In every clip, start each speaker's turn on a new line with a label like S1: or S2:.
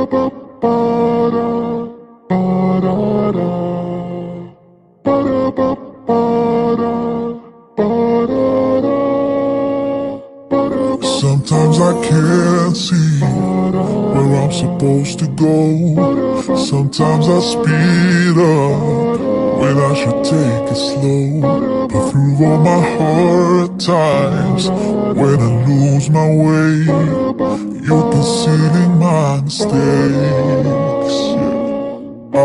S1: Sometimes I can't see where I'm supposed to go. Sometimes I speed up when I should take it slow. But through all my hard times, when I lose my way, you're concealing my mistakes. I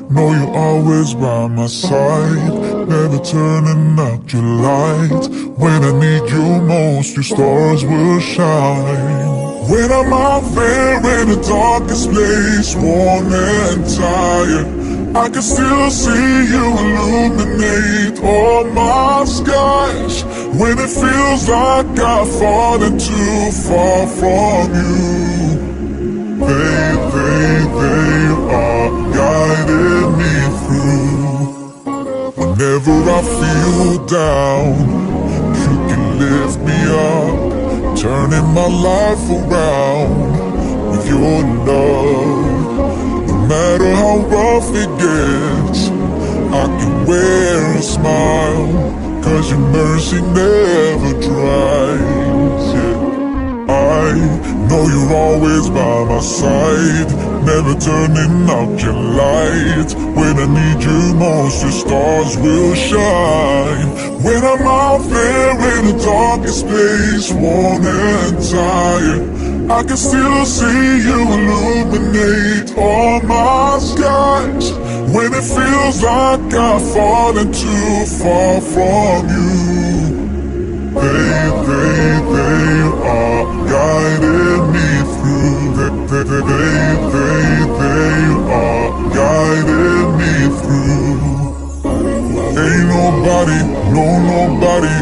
S1: know you're always by my side, never turning out your light. When I need you most, your stars will shine. When I'm out there in the darkest place, worn and tired, I can still see you illuminate all my skies. When it feels like I've fallen too far from you, they are guiding me through. Whenever I feel down, you can lift me up, turning my life around with your love. No matter how rough it gets, I can wear a smile, 'cause your mercy never dries. Yeah. I know you're always by my side, never turning out your light. When I need you most, your stars will shine. When I'm out there in the darkest place, worn and tired, I can still see you illuminate all my skies. When it feels like I've fallen too far from you, they are guiding me through. They are guiding me through. Ain't nobody, no nobody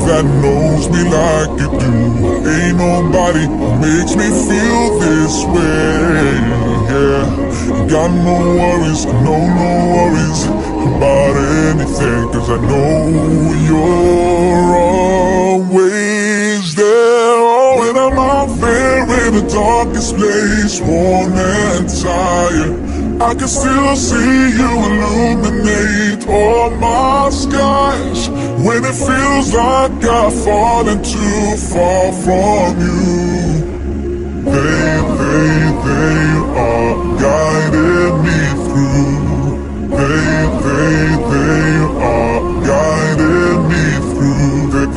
S1: that knows me like you do. Ain't nobody makes me feel this way, yeah. Got no worries, no worries about anything, 'cause I know you're always there. Oh, when I'm out there in the darkest place, worn and tired, I can still see you illuminate all my skies. When it feels like I've fallen too far from you, they are guiding me through. They are guiding me through. They